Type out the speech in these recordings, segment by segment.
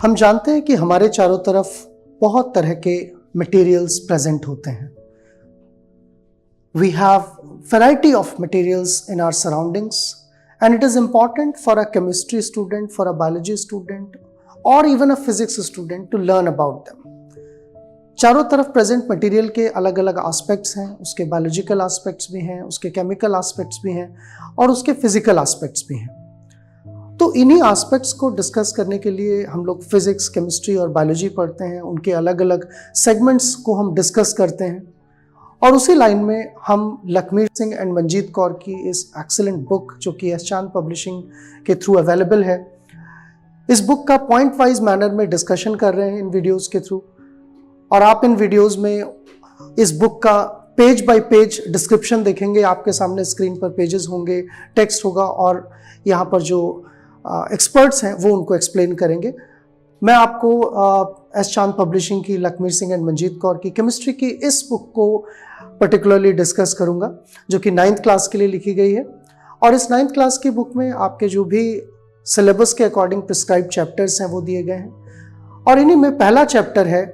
हम जानते हैं कि हमारे चारों तरफ बहुत तरह के मटेरियल्स प्रेजेंट होते हैं. We have variety of materials in our surroundings, and it is important for a chemistry student, for a biology student, or even a physics student to learn about them. चारों तरफ present material के अलग अलग aspects हैं, उसके biological aspects भी हैं, उसके केमिकल एस्पेक्ट्स भी हैं और उसके फिजिकल एस्पेक्ट्स भी हैं. तो इन्हीं एस्पेक्ट्स को डिस्कस करने के लिए हम लोग फिजिक्स, केमिस्ट्री और बायोलॉजी पढ़ते हैं. उनके अलग अलग सेगमेंट्स को हम डिस्कस करते हैं और उसी लाइन में हम लखमीर सिंह एंड मंजीत कौर की इस एक्सीलेंट बुक जो कि एस चांद पब्लिशिंग के थ्रू अवेलेबल है, इस बुक का पॉइंट वाइज मैनर में डिस्कशन कर रहे हैं इन वीडियोस के थ्रू. और आप इन वीडियोस में इस बुक का पेज बाय पेज डिस्क्रिप्शन देखेंगे. आपके सामने स्क्रीन पर पेजेस होंगे, टेक्स्ट होगा और यहाँ पर जो एक्सपर्ट्स हैं वो उनको एक्सप्लेन करेंगे. मैं आपको एस चांद पब्लिशिंग की लखमीर सिंह एंड मंजीत कौर की केमिस्ट्री की इस बुक को पर्टिकुलरली डिस्कस करूंगा जो कि 9th क्लास के लिए लिखी गई है. और इस 9th क्लास की बुक में आपके जो भी सिलेबस के अकॉर्डिंग प्रिस्क्राइब चैप्टर्स हैं वो दिए गए हैं. और इन्हीं में पहला चैप्टर है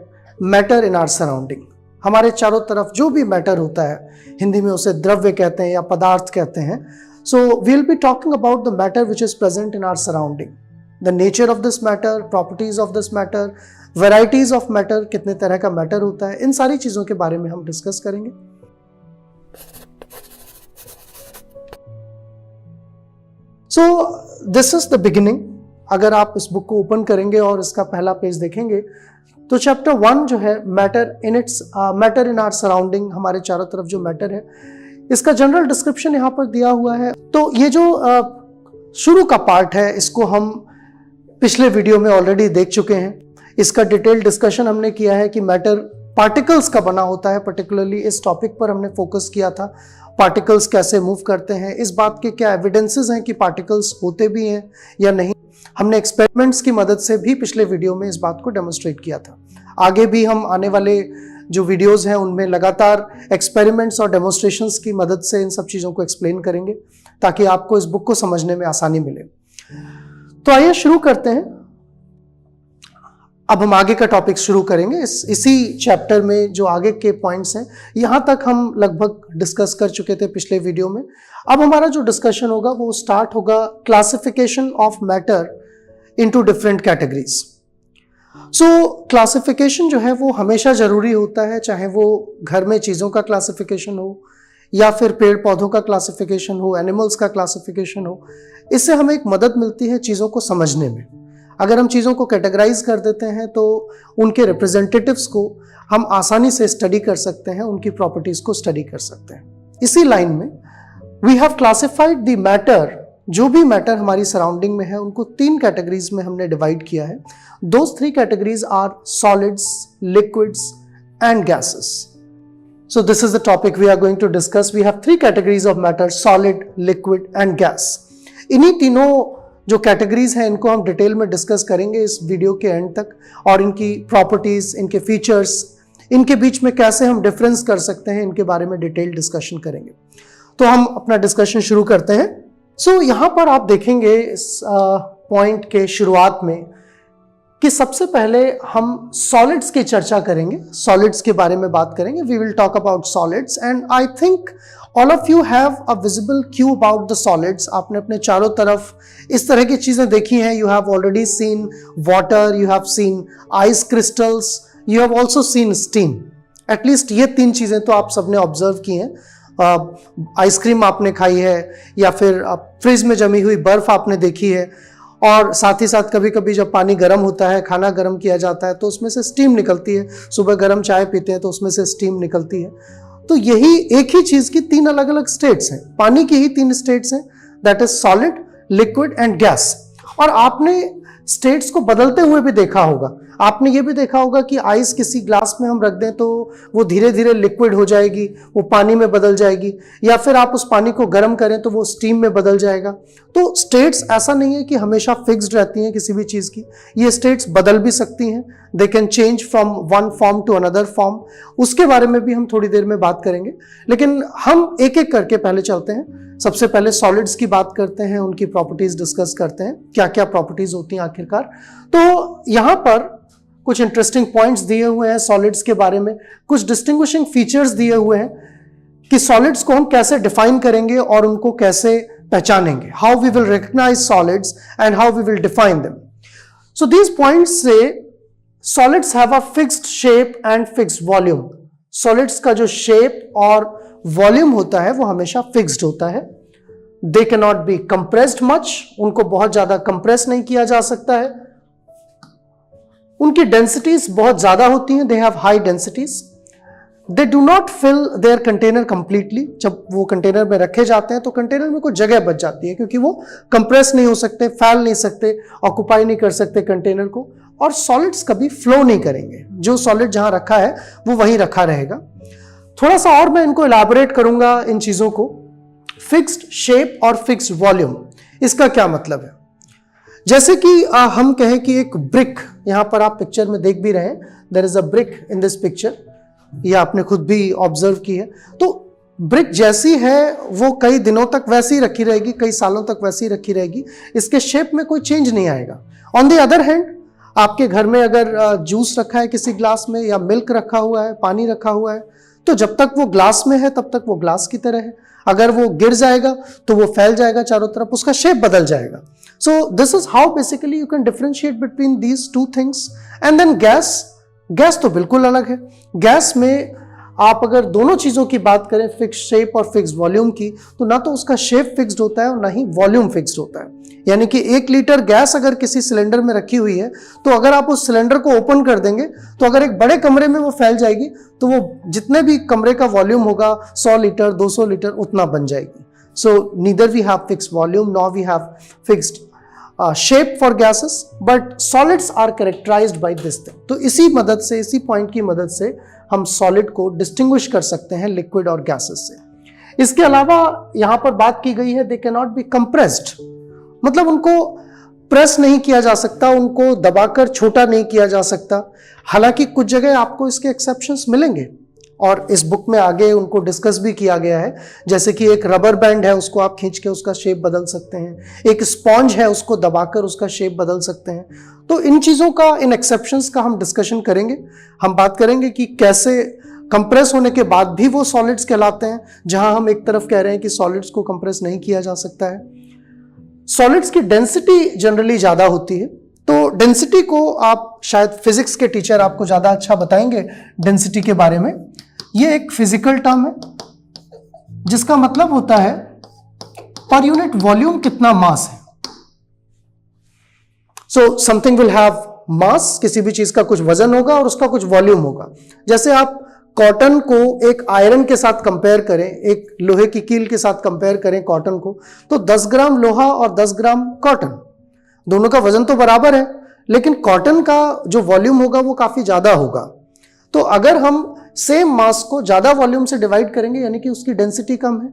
मैटर इन आवर सराउंडिंग. हमारे चारों तरफ जो भी मैटर होता है, हिंदी में उसे द्रव्य कहते हैं या पदार्थ कहते हैं. So we'll be talking about the matter which is present in our surrounding, the nature of this matter, properties of this matter, varieties of matter, कितने तरह का मैटर होता है, इन सारी चीजों के बारे में हम डिस्कस करेंगे. So this is the beginning. अगर आप इस बुक को ओपन करेंगे और इसका पहला पेज देखेंगे तो चैप्टर 1 जो है मैटर इन आवर सराउंडिंग, हमारे चारों तरफ जो मैटर है, इसका जनरल डिस्क्रिप्शन यहाँ पर दिया हुआ है. तो ये जो शुरू का पार्ट है इसको हम पिछले वीडियो में ऑलरेडी देख चुके हैं. इसका डिटेल डिस्कशन हमने किया है कि मैटर पार्टिकल्स का बना होता है. पर्टिकुलरली इस टॉपिक पर हमने फोकस किया था, पार्टिकल्स कैसे मूव करते हैं, इस बात के क्या एविडेंसेस हैं कि पार्टिकल्स होते भी हैं या नहीं. हमने एक्सपेरिमेंट्स की मदद से भी पिछले वीडियो में इस बात को डेमोन्स्ट्रेट किया था. आगे भी हम आने वाले जो वीडियोस हैं उनमें लगातार एक्सपेरिमेंट्स और डेमोन्स्ट्रेशंस की मदद से इन सब चीज़ों को एक्सप्लेन करेंगे ताकि आपको इस बुक को समझने में आसानी मिले. तो आइए शुरू करते हैं. अब हम आगे का टॉपिक शुरू करेंगे. इसी चैप्टर में जो आगे के पॉइंट्स हैं यहां तक हम लगभग डिस्कस कर चुके थे पिछले वीडियो में. अब हमारा जो डिस्कशन होगा वो स्टार्ट होगा classification of matter into different categories. So classification जो है वो हमेशा जरूरी होता है, चाहे वो घर में चीज़ों का क्लासिफिकेशन हो या फिर पेड़ पौधों का क्लासिफिकेशन हो, एनिमल्स का क्लासिफिकेशन हो. इससे हमें एक मदद मिलती है चीज़ों को समझने में. अगर हम चीज़ों को कैटेगराइज कर देते हैं तो उनके रिप्रेजेंटेटिव्स को हम आसानी से स्टडी कर सकते हैं, उनकी प्रॉपर्टीज को स्टडी कर सकते हैं. इसी लाइन में we have classified the matter. जो भी मैटर हमारी सराउंडिंग में है उनको 3 कैटेगरीज में हमने डिवाइड किया है. Those 3 categories are solids, liquids and gases. So this is the topic we are going to discuss. We have 3 categories of matter, solid, liquid and gas. इन्हीं तीनों जो कैटेगरीज हैं इनको हम डिटेल में डिस्कस करेंगे इस वीडियो के एंड तक, और इनकी प्रॉपर्टीज, इनके फीचर्स, इनके बीच में कैसे हम डिफरेंस कर सकते हैं, इनके बारे में डिटेल डिस्कशन करेंगे. तो हम अपना डिस्कशन शुरू करते हैं. सो यहाँ पर आप देखेंगे इस पॉइंट के शुरुआत में कि सबसे पहले हम सॉलिड्स की चर्चा करेंगे, सॉलिड्स के बारे में बात करेंगे. We will talk about solids and I think all of you have a visible cue about the solids. आपने अपने चारों तरफ इस तरह की चीजें देखी हैं. You have already seen water, you have seen ice crystals, you have also seen steam. At least ये 3 चीजें तो आप सबने ऑब्जर्व की हैं. आइसक्रीम आपने खाई है या फिर फ्रिज में जमी हुई बर्फ आपने देखी है, और साथ ही साथ कभी कभी जब पानी गर्म होता है, खाना गर्म किया जाता है तो उसमें से स्टीम निकलती है. सुबह गर्म चाय पीते हैं तो उसमें से स्टीम निकलती है. तो यही एक ही चीज की 3 अलग अलग स्टेट्स हैं, पानी की ही 3 स्टेट्स हैं, that is solid, liquid and gas. और आपने स्टेट्स को बदलते हुए भी देखा होगा. आपने ये भी देखा होगा कि आइस किसी ग्लास में हम रख दें तो वो धीरे धीरे लिक्विड हो जाएगी, वो पानी में बदल जाएगी, या फिर आप उस पानी को गर्म करें तो वो स्टीम में बदल जाएगा. तो स्टेट्स ऐसा नहीं है कि हमेशा फिक्स्ड रहती हैं किसी भी चीज की. ये स्टेट्स बदल भी सकती हैं. They can change from one form to another form. उसके बारे में भी हम थोड़ी देर में बात करेंगे, लेकिन हम एक एक करके पहले चलते हैं. सबसे पहले सॉलिड्स की बात करते हैं, उनकी प्रॉपर्टीज डिस्कस करते हैं, क्या क्या प्रॉपर्टीज होती हैं आखिरकार। तो यहाँ पर कुछ इंटरेस्टिंग पॉइंट्स दिए हुए हैं सॉलिड्स के बारे में, कुछ डिस्टिंग्विशिंग फीचर्स दिए हुए हैं कि सॉलिड्स को हम कैसे डिफाइन करेंगे और उनको कैसे पहचानेंगे, how we will recognise solids and how we will define them. So these points से solids have a fixed shape and fixed volume. Solids का जो शेप और वॉल्यूम होता है वो हमेशा फिक्स्ड होता है। They can not be compressed much, उनको बहुत ज्यादा कंप्रेस नहीं किया जा सकता है। उनकी डेंसिटीज बहुत ज्यादा होती हैं, they have high densities. They do not fill their container completely. जब वो कंटेनर में रखे जाते हैं तो कंटेनर में कुछ जगह बच जाती है, क्योंकि वो कंप्रेस नहीं हो सकते, फैल नहीं सकते, ऑक्यूपाई नहीं कर सकते कंटेनर को। और सॉलिड्स कभी फ्लो नहीं करेंगे, जो सॉलिड जहां रखा है वो वहीं रखा रहेगा। थोड़ा सा और मैं इनको इलैबोरेट करूंगा इन चीजों को। फिक्स्ड शेप और फिक्स्ड वॉल्यूम, इसका क्या मतलब है? जैसे कि हम कहें कि एक ब्रिक, यहां पर आप पिक्चर में देख भी रहे हैं, there is a brick in this picture, ये आपने खुद भी ऑब्जर्व की है। तो ब्रिक जैसी है वो कई दिनों तक वैसी रखी रहेगी, कई सालों तक वैसी रखी रहेगी, इसके शेप में कोई चेंज नहीं आएगा। ऑन द अदर हैंड, आपके घर में अगर जूस रखा है किसी ग्लास में, या मिल्क रखा हुआ है, पानी रखा हुआ है, तो जब तक वो ग्लास में है तब तक वो ग्लास की तरह है। अगर वो गिर जाएगा तो वो फैल जाएगा चारों तरफ, उसका शेप बदल जाएगा। So this is how basically you can differentiate between these two things. And then gas तो बिल्कुल अलग है। गैस में आप अगर दोनों चीजों की बात करें, फिक्स शेप और फिक्स वॉल्यूम की, तो ना तो उसका शेप फिक्स्ड होता है और ना ही वॉल्यूम फिक्स्ड होता है। यानी कि 1 लीटर गैस अगर किसी सिलेंडर में रखी हुई है, तो अगर आप उस सिलेंडर को ओपन कर देंगे तो अगर एक बड़े कमरे में वो फैल जाएगी तो वो जितने भी कमरे का वॉल्यूम होगा 100 लीटर 200 लीटर उतना बन जाएगी। So neither we have fixed volume nor we have fixed shape for gases, but solids are characterized by this thing। तो इसी मदद से, इसी पॉइंट की मदद से हम सॉलिड को डिस्टिंग्विश कर सकते हैं लिक्विड और गैसेस से। इसके अलावा यहां पर बात की गई है, they can not be compressed, मतलब उनको प्रेस नहीं किया जा सकता, उनको दबाकर छोटा नहीं किया जा सकता। हालांकि कुछ जगह आपको इसके एक्सेप्शंस मिलेंगे और इस बुक में आगे उनको डिस्कस भी किया गया है। जैसे कि एक रबर बैंड है, उसको आप खींच के उसका शेप बदल सकते हैं। एक स्पॉन्ज है, उसको दबाकर उसका शेप बदल सकते हैं। तो इन चीज़ों का, इन एक्सेप्शंस का हम डिस्कशन करेंगे। हम बात करेंगे कि कैसे कंप्रेस होने के बाद भी वो सॉलिड्स कहलाते हैं, जहां हम एक तरफ कह रहे हैं कि सॉलिड्स को कंप्रेस नहीं किया जा सकता है। सॉलिड्स की डेंसिटी जनरली ज़्यादा होती है, तो डेंसिटी को आप शायद फिजिक्स के टीचर आपको ज़्यादा अच्छा बताएंगे डेंसिटी के बारे में। ये एक फिजिकल टर्म है जिसका मतलब होता है पर यूनिट वॉल्यूम कितना मास है। सो समथिंग विल हैव मास, किसी भी चीज का कुछ वजन होगा और उसका कुछ वॉल्यूम होगा। जैसे आप कॉटन को एक आयरन के साथ कंपेयर करें, एक लोहे की कील के साथ कंपेयर करें कॉटन को, तो 10 ग्राम लोहा और 10 ग्राम कॉटन, दोनों का वजन तो बराबर है, लेकिन कॉटन का जो वॉल्यूम होगा वो काफी ज्यादा होगा। तो अगर हम सेम मास को ज्यादा वॉल्यूम से डिवाइड करेंगे, यानी कि उसकी डेंसिटी कम है,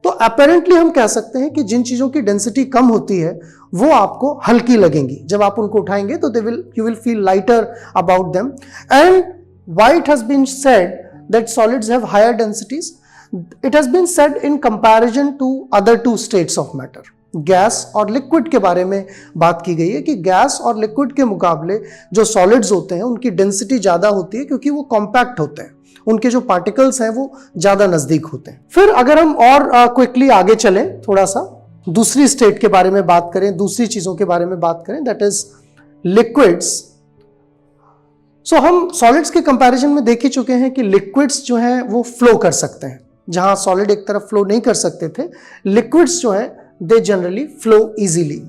तो अपेरेंटली हम कह सकते हैं कि जिन चीजों की डेंसिटी कम होती है वो आपको हल्की लगेंगी। जब आप उनको उठाएंगे तो you will feel lighter about them. And why it has been said that solids have higher densities? It has been said in comparison to other 2 states of matter. Gas और लिक्विड के बारे में बात की गई है कि गैस और लिक्विड के मुकाबले जो सॉलिड्स होते हैं उनकी डेंसिटी ज्यादा होती है, क्योंकि वो कॉम्पैक्ट होते हैं, उनके जो पार्टिकल्स हैं वो ज्यादा नजदीक होते हैं। फिर अगर हम और क्विकली आगे चलें, थोड़ा सा दूसरी स्टेट के बारे में बात करें, दूसरी चीजों के बारे में बात करें, दैट इज लिक्विड्स। सो हम सॉलिड्स के कंपैरिजन में देख ही चुके हैं कि लिक्विड्स जो हैं वो फ्लो कर सकते हैं, जहां सॉलिड एक तरफ फ्लो नहीं कर सकते थे, लिक्विड्स जो हैं दे जनरली फ्लो इजीली।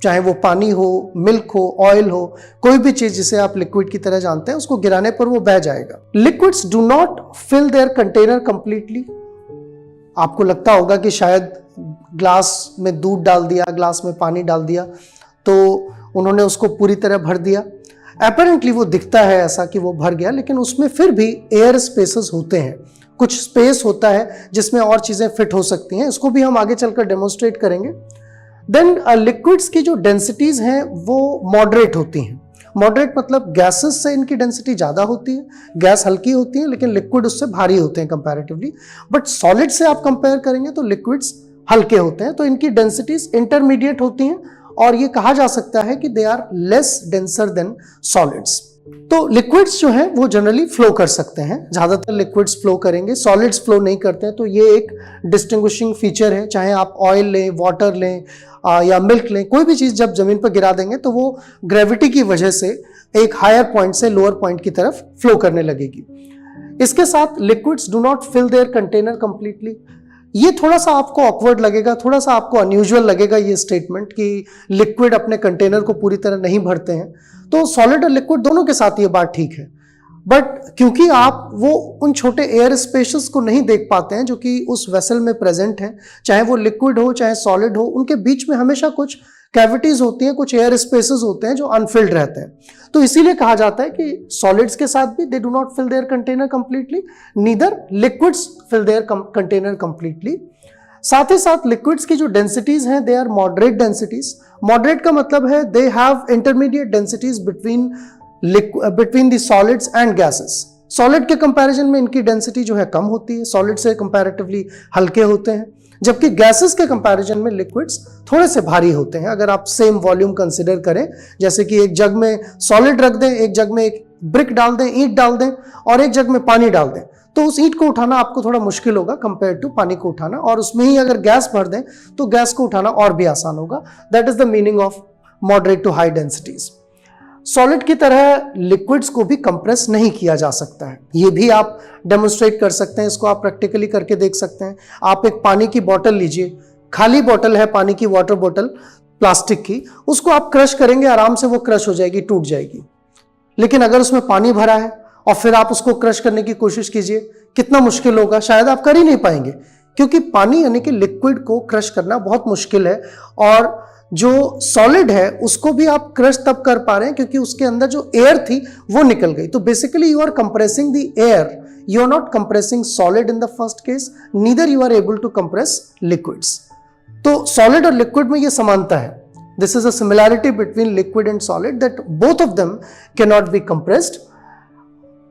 चाहे वो पानी हो, मिल्क हो, ऑयल हो, कोई भी चीज जिसे आप लिक्विड की तरह जानते हैं, उसको गिराने पर वो बह जाएगा। Liquids do not fill their container completely. आपको लगता होगा कि शायद ग्लास में दूध डाल दिया, ग्लास में पानी डाल दिया तो उन्होंने उसको पूरी तरह भर दिया। अपेरेंटली वो दिखता है ऐसा कि वो भर गया, लेकिन उसमें फिर भी एयर स्पेसेस होते हैं, कुछ स्पेस होता है जिसमें और चीजें फिट हो सकती हैं। इसको भी हम आगे चलकर डेमोन्स्ट्रेट करेंगे। देन लिक्विड्स की जो डेंसिटीज हैं वो मॉडरेट होती हैं। मॉडरेट मतलब गैसेस से इनकी डेंसिटी ज्यादा होती है, गैस हल्की होती है, लेकिन लिक्विड उससे भारी होते हैं कंपैरेटिवली। बट सॉलिड से आप कंपेयर करेंगे तो लिक्विड्स हल्के होते हैं, तो इनकी डेंसिटीज इंटरमीडिएट होती हैं और ये कहा जा सकता है कि they are less denser than solids. तो लिक्विड्स जो हैं वो जनरली फ्लो कर सकते हैं, ज्यादातर लिक्विड्स फ्लो करेंगे, सॉलिड्स फ्लो नहीं करते हैं। तो ये एक डिस्टिंग्विशिंग फीचर है, चाहे आप ऑयल लें, वाटर लें या मिल्क लें, कोई भी चीज जब जमीन पर गिरा देंगे तो वो ग्रेविटी की वजह से एक हायर पॉइंट से लोअर पॉइंट की तरफ फ्लो करने लगेगी। इसके साथ liquids do not fill their container completely. ये थोड़ा सा आपको ऑकवर्ड लगेगा, थोड़ा सा आपको अनयूजुअल लगेगा ये स्टेटमेंट कि लिक्विड अपने कंटेनर को पूरी तरह नहीं भरते हैं। तो सॉलिड और लिक्विड दोनों के साथ ये बात ठीक है, बट क्योंकि आप वो उन छोटे एयर स्पेसेस को नहीं देख पाते हैं जो कि उस वेसल में प्रेजेंट हैं, चाहे वो लिक्विड हो चाहे सॉलिड हो, उनके बीच में हमेशा कुछ कैविटीज होती हैं, कुछ एयर स्पेसेस होते हैं जो अनफिल्ड रहते हैं। तो इसीलिए कहा जाता है कि सॉलिड्स के साथ भी they do not fill their container completely, neither liquids fill their container completely. साथ ही साथ लिक्विड्स की जो डेंसिटीज हैं they are moderate densities. Moderate का मतलब है they have intermediate densities between the solids and gases. Solid के कंपैरिजन में इनकी डेंसिटी जो है कम होती है, सॉलिड से कंपैरेटिवली हल्के होते हैं, जबकि गैसेस के कंपैरिजन में लिक्विड्स थोड़े से भारी होते हैं। अगर आप सेम वॉल्यूम कंसिडर करें, जैसे कि एक जग में सॉलिड रख दें, एक जग में एक ब्रिक डाल दें, ईंट डाल दें, और एक जग में पानी डाल दें, तो उस ईंट को उठाना आपको थोड़ा मुश्किल होगा कंपेयर टू पानी को उठाना, और उसमें ही अगर गैस भर दें तो गैस को उठाना और भी आसान होगा। That is the meaning of moderate to high densities. Solid की तरह लिक्विड्स को भी कंप्रेस नहीं किया जा सकता है, ये भी आप डेमोन्स्ट्रेट कर सकते हैं, इसको आप प्रैक्टिकली करके देख सकते हैं। आप एक पानी की बोतल लीजिए, खाली बोतल है पानी की, वाटर बोतल प्लास्टिक की, उसको आप क्रश करेंगे, आराम से वो क्रश हो जाएगी, टूट जाएगी। लेकिन अगर उसमें पानी भरा है और फिर आप उसको क्रश करने की कोशिश कीजिए, कितना मुश्किल होगा, शायद आप कर ही नहीं पाएंगे, क्योंकि पानी यानी कि लिक्विड को क्रश करना बहुत मुश्किल है। और जो सॉलिड है उसको भी आप क्रश तब कर पा रहे हैं क्योंकि उसके अंदर जो एयर थी वो निकल गई। तो basically you are compressing the air, you are not compressing solid in the first case, neither you are able to compress liquids. तो सॉलिड और लिक्विड में ये समानता है, this is a similarity between liquid and solid, that both of them can not be compressed.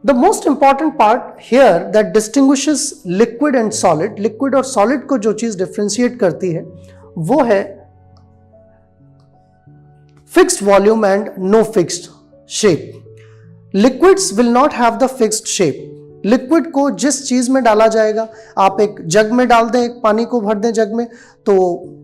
The most important part here that distinguishes liquid and solid, liquid और solid को जो चीज differentiate करती है वो है fixed volume and no fixed shape. Liquids will not have the fixed shape. Liquid को जिस चीज में डाला जाएगा, आप एक जग में डाल दें, एक पानी को भर दें जग में, तो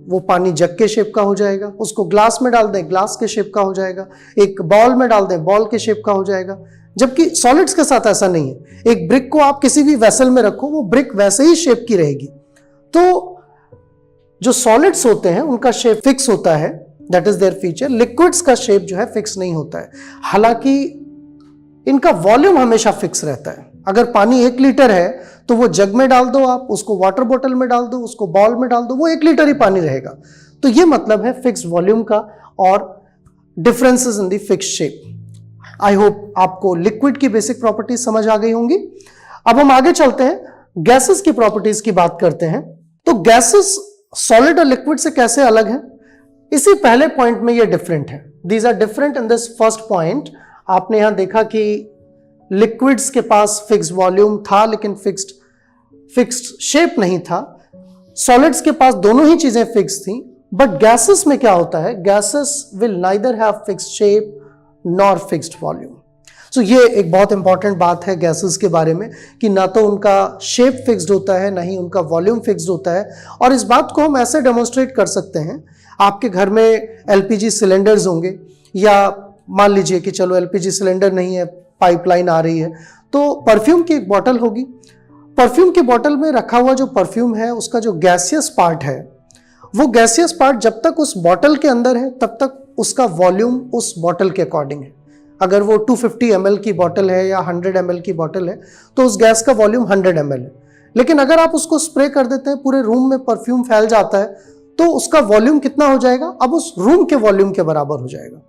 वो पानी जग के शेप का हो जाएगा। उसको ग्लास में डाल दें, ग्लास के शेप का हो जाएगा। एक बॉल में डाल दें, बॉल के शेप का हो जाएगा। जबकि सॉलिड्स के साथ ऐसा नहीं है। एक ब्रिक को आप किसी भी वेसल में रखो, वो ब्रिक वैसे ही शेप की रहेगी। तो जो सॉलिड्स होते हैं उनका शेप फिक्स होता है, that is their feature. Liquids का शेप जो है फिक्स नहीं होता है, हालांकि इनका वॉल्यूम हमेशा फिक्स रहता है। अगर पानी 1 लीटर है तो वो जग में डाल दो, आप उसको वाटर बोतल में डाल दो, उसको बॉल में डाल दो, वो 1 लीटर ही पानी रहेगा। तो ये मतलब है फिक्स वॉल्यूम का और differences in the fix shape. I hope आपको लिक्विड की बेसिक प्रॉपर्टीज समझ आ गई होंगी। अब हम आगे चलते हैं, गैसेस की प्रॉपर्टीज की बात करते हैं। तो गैसेस सॉलिड और लिक्विड से कैसे अलग हैं? इसी पहले पॉइंट में ये डिफरेंट है। These are different in this first point. आपने यहां देखा कि लिक्विड्स के पास फिक्स वॉल्यूम था लेकिन फिक्स्ड शेप नहीं था। सॉलिड्स के पास दोनों ही चीजें फिक्स थी। बट गैसेस में क्या होता है? Gases will neither have fixed shape nor fixed volume. So ये एक बहुत इंपॉर्टेंट बात है गैसेस के बारे में कि ना तो उनका शेप फिक्स्ड होता है, ना ही उनका वॉल्यूम फिक्स्ड होता है। और इस बात को हम ऐसे डेमोन्स्ट्रेट कर सकते हैं, आपके घर में एलपीजी सिलेंडर्स होंगे, या मान लीजिए कि चलो एलपीजी सिलेंडर नहीं है, पाइपलाइन आ रही है, तो परफ्यूम की एक बॉटल होगी। परफ्यूम की बॉटल में रखा हुआ जो परफ्यूम है उसका जो गैसियस पार्ट है, वो गैसियस पार्ट जब तक उस बॉटल के अंदर है तब तक उसका वॉल्यूम उस बॉटल के अकॉर्डिंग है। अगर वो 250 ml की बॉटल है या 100 ml की बॉटल है तो उस गैस का वॉल्यूम 100 ml है। लेकिन अगर आप उसको स्प्रे कर देते हैं, पूरे रूम में परफ्यूम फैल जाता है, तो उसका वॉल्यूम कितना हो जाएगा? अब उस रूम के वॉल्यूम के बराबर हो जाएगा।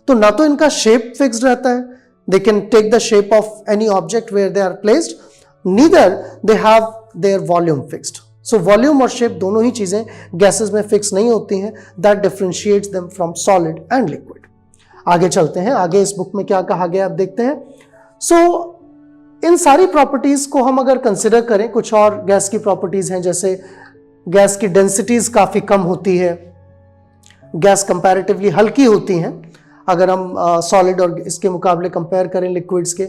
तो ना तो इनका शेप फिक्स्ड रहता है, they can take the shape of any object where they are placed, neither they have their volume fixed. So volume और शेप दोनों ही चीजें गैसेस में फिक्स नहीं होती हैं। That differentiates them from solid and liquid. आगे चलते हैं, आगे इस बुक में क्या कहा गया आप देखते हैं। सो इन सारी प्रॉपर्टीज को हम अगर कंसिडर करें, कुछ और गैस की प्रॉपर्टीज हैं, जैसे गैस की डेंसिटीज काफी कम होती है, गैस कंपैरेटिवली हल्की होती हैं अगर हम सॉलिड और इसके मुकाबले कंपेयर करें लिक्विड्स के।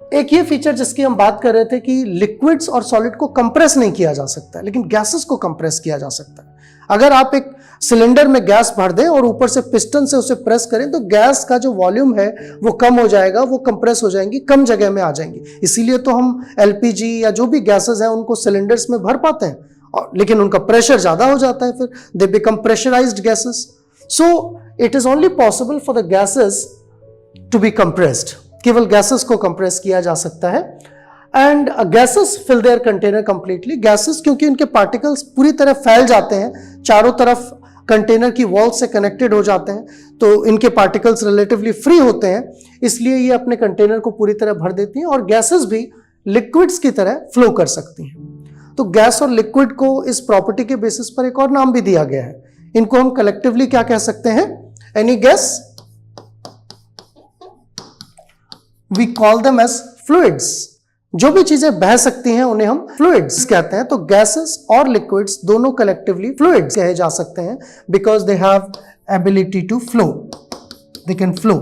एक ये फीचर जिसकी हम बात कर रहे थे कि लिक्विड्स और सॉलिड को कंप्रेस नहीं किया जा सकता, लेकिन गैसेस को कंप्रेस किया जा सकता है। अगर आप एक सिलेंडर में गैस भर दें और ऊपर से पिस्टन से उसे प्रेस करें तो गैस का जो वॉल्यूम है वो कम हो जाएगा, वो कंप्रेस हो जाएंगी, कम जगह में आ जाएंगी। इसीलिए तो हम एलपीजी या जो भी गैसेस हैं उनको सिलेंडर्स में भर पाते हैं, लेकिन उनका प्रेशर ज्यादा हो जाता है, फिर they become pressurized gases. So it is only possible for the gases to be compressed, केवल गैसेस को कंप्रेस किया जा सकता है। And gases fill their container completely. Gases क्योंकि इनके पार्टिकल्स पूरी तरह फैल जाते हैं, चारों तरफ कंटेनर की वॉल से कनेक्टेड हो जाते हैं, तो इनके पार्टिकल्स रिलेटिवली फ्री होते हैं, इसलिए ये अपने कंटेनर को पूरी तरह भर देती हैं और गैसेस भी लिक्विड्स की तरह फ्लो कर सकती हैं। तो गैस और लिक्विड को इस प्रॉपर्टी के बेसिस पर एक और नाम भी दिया गया है। इनको हम कलेक्टिवली क्या कह सकते हैं? Any gas, we call them as fluids. जो भी चीजें बह सकती हैं उन्हें हम फ्लूइड्स कहते हैं। तो गैसेस और लिक्विड्स दोनों कलेक्टिवली फ्लूइड्स कहे जा सकते हैं because they have ability to flow, they can flow.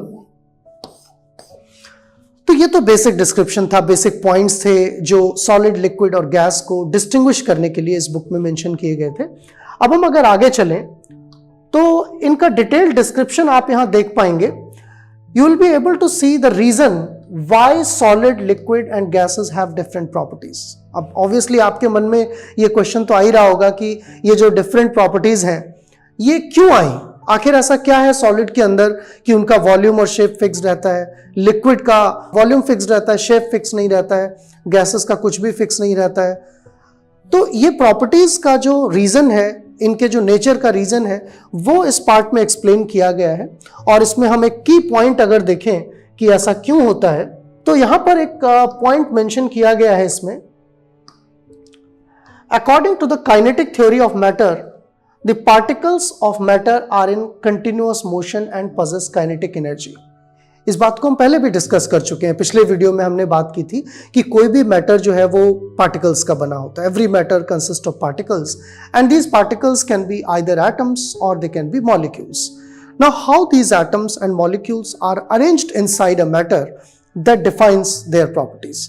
तो ये तो बेसिक डिस्क्रिप्शन था, बेसिक पॉइंट्स थे जो सॉलिड, लिक्विड और गैस को डिस्टिंग्विश करने के लिए इस बुक में मेंशन किए गए थे। अब हम अगर आगे चलें तो इनका डिटेल डिस्क्रिप्शन आप यहां देख पाएंगे। You will be able to see the reason why solid, liquid and gases have different properties. अब obviously आपके मन में ये क्वेश्चन तो आ ही रहा होगा कि ये जो different properties हैं ये क्यों आई, आखिर ऐसा क्या है सॉलिड के अंदर कि उनका वॉल्यूम और शेप फिक्स रहता है, लिक्विड का वॉल्यूम फिक्स रहता है, शेप फिक्स नहीं रहता है, गैसेस का कुछ भी फिक्स नहीं रहता है। तो ये प्रॉपर्टीज का जो रीजन है, इनके जो नेचर का रीजन है, वो इस पार्ट में एक्सप्लेन किया गया है। और इसमें हम एक की पॉइंट अगर देखें कि ऐसा क्यों होता है, तो यहां पर एक पॉइंट मेंशन किया गया है इसमें। According to the kinetic theory of matter, the particles of matter are in continuous motion and possess kinetic energy. इस बात को हम पहले भी डिस्कस कर चुके हैं। पिछले वीडियो में हमने बात की थी कि कोई भी मैटर जो है वो पार्टिकल्स का बना होता है। Every matter consist of particles and these particles can be either atoms or they can be molecules. Now how these atoms and molecules are arranged inside a matter that defines their properties.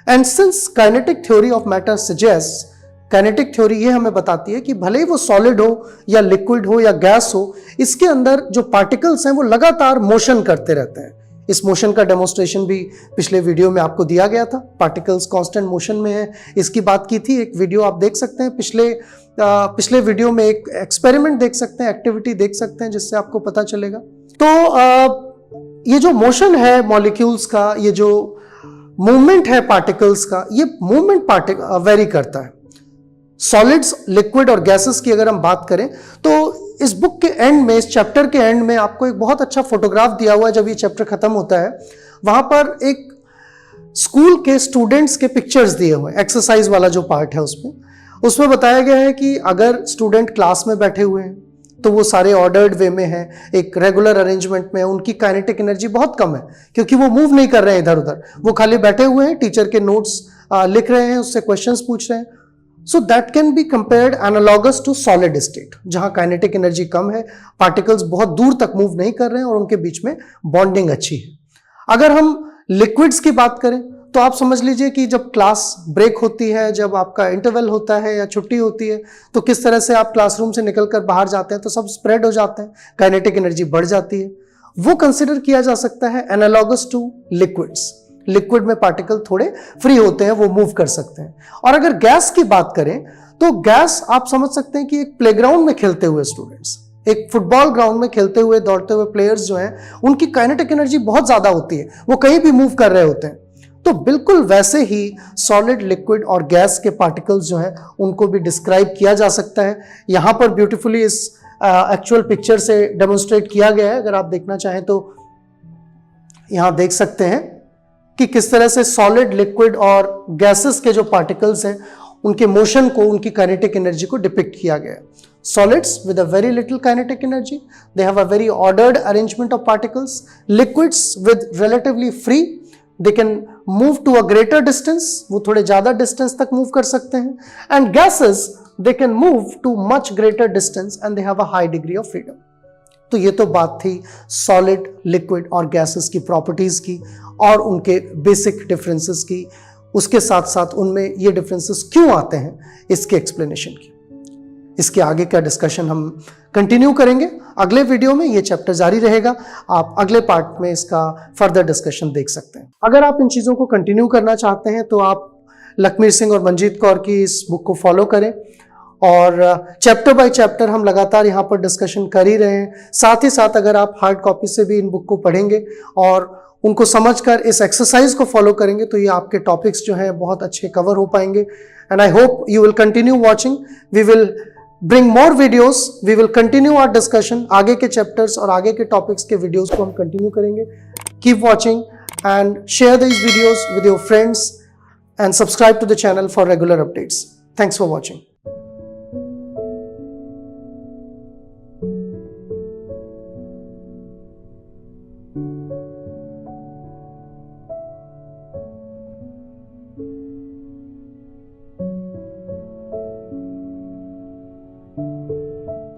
And since kinetic theory of matter suggest, kinetic theory ये हमें बताती है कि भले ही वो solid हो या liquid हो या गैस हो, इसके अंदर जो पार्टिकल्स हैं वो लगातार मोशन करते रहते हैं। इस मोशन का डेमोन्स्ट्रेशन भी पिछले वीडियो में आपको दिया गया था। पार्टिकल्स कांस्टेंट मोशन में है, इसकी बात की थी। एक वीडियो आप देख सकते हैं, पिछले वीडियो में एक एक्सपेरिमेंट देख सकते हैं, एक्टिविटी देख सकते हैं, जिससे आपको पता चलेगा। तो ये जो मोशन है मॉलिक्यूल्स का, ये जो मूवमेंट है पार्टिकल्स का, ये मूवमेंट वेरी करता है। सॉलिड्स, लिक्विड और गैसेस की अगर हम बात करें तो इस बुक के एंड में, इस चैप्टर के एंड में आपको एक बहुत अच्छा फोटोग्राफ दिया हुआ है। जब ये चैप्टर खत्म होता है, वहां पर एक स्कूल के स्टूडेंट्स के पिक्चर्स दिए हुए हैं, एक्सरसाइज वाला जो पार्ट है उसमें बताया गया है कि अगर स्टूडेंट क्लास में बैठे हुए हैं तो वो सारे ऑर्डर्ड वे में हैं, एक रेगुलर अरेंजमेंट में, उनकी काइनेटिक एनर्जी बहुत कम है क्योंकि वो मूव नहीं कर रहे हैं इधर उधर, वो खाली बैठे हुए हैं, टीचर के नोट्स लिख रहे हैं, उससे क्वेश्चंस पूछ रहे हैं। So that can be compared analogous to solid state, जहां काइनेटिक एनर्जी कम है, पार्टिकल्स बहुत दूर तक मूव नहीं कर रहे हैं और उनके बीच में बॉन्डिंग अच्छी है। अगर हम लिक्विड्स की बात करें तो आप समझ लीजिए कि जब क्लास ब्रेक होती है, जब आपका इंटरवल होता है या छुट्टी होती है, तो किस तरह से आप क्लासरूम से निकलकर बाहर जाते हैं तो सब स्प्रेड हो जाते हैं, काइनेटिक एनर्जी बढ़ जाती है। वो कंसिडर किया जा सकता है एनालॉगस टू लिक्विड्स। लिक्विड में पार्टिकल थोड़े फ्री होते हैं, वो मूव कर सकते हैं। और अगर गैस की बात करें तो गैस आप समझ सकते हैं कि एक प्लेग्राउंड में खेलते हुए स्टूडेंट्स, एक फुटबॉल ग्राउंड में खेलते हुए दौड़ते हुए प्लेयर्स जो हैं, उनकी काइनेटिक एनर्जी बहुत ज्यादा होती है, वो कहीं भी मूव कर रहे होते हैं। तो बिल्कुल वैसे ही सॉलिड, लिक्विड और गैस के पार्टिकल्स जो हैं उनको भी डिस्क्राइब किया जा सकता है। यहां पर ब्यूटीफुली इस एक्चुअल पिक्चर से डेमोन्स्ट्रेट किया गया है। अगर आप देखना चाहें तो यहां देख सकते हैं कि किस तरह से सॉलिड, लिक्विड और गैसेस के जो पार्टिकल्स हैं उनके मोशन को, उनकी काइनेटिक एनर्जी को डिपिक्ट किया गया है। Solids with a very little kinetic energy, they have a very ordered arrangement of particles. Liquids with relatively free, they can move to a greater distance, वो थोड़े ज्यादा डिस्टेंस तक मूव कर सकते हैं। And gases they can move to much greater distance and they have a high degree of freedom. तो ये तो बात थी सॉलिड, लिक्विड और गैसेस की प्रॉपर्टीज की और उनके बेसिक डिफरेंसेस की। उसके साथ साथ उनमें ये डिफरेंसेस क्यों आते हैं इसके एक्सप्लेनेशन की। इसके आगे का डिस्कशन हम कंटिन्यू करेंगे अगले वीडियो में। ये चैप्टर जारी रहेगा, आप अगले पार्ट में इसका फर्दर डिस्कशन देख सकते हैं। अगर आप इन चीज़ों को कंटिन्यू करना चाहते हैं तो आप लखमीर सिंह और मंजीत कौर की इस बुक को फॉलो करें और चैप्टर बाय चैप्टर हम लगातार यहाँ पर डिस्कशन कर ही रहे हैं। साथ ही साथ अगर आप हार्ड कॉपी से भी इन बुक को पढ़ेंगे और उनको समझकर इस एक्सरसाइज को फॉलो करेंगे तो ये आपके टॉपिक्स जो हैं बहुत अच्छे कवर हो पाएंगे। And I hope you will continue watching. We will bring more videos, we will continue our discussion। आगे के चैप्टर्स और आगे के टॉपिक्स के वीडियोस को हम कंटिन्यू करेंगे। Keep watching and share these videos with your friends and subscribe to the channel for regular updates. Thanks for watching.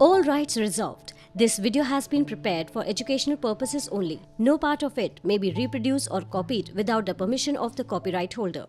All rights reserved. This video has been prepared for educational purposes only. No part of it may be reproduced or copied without the permission of the copyright holder.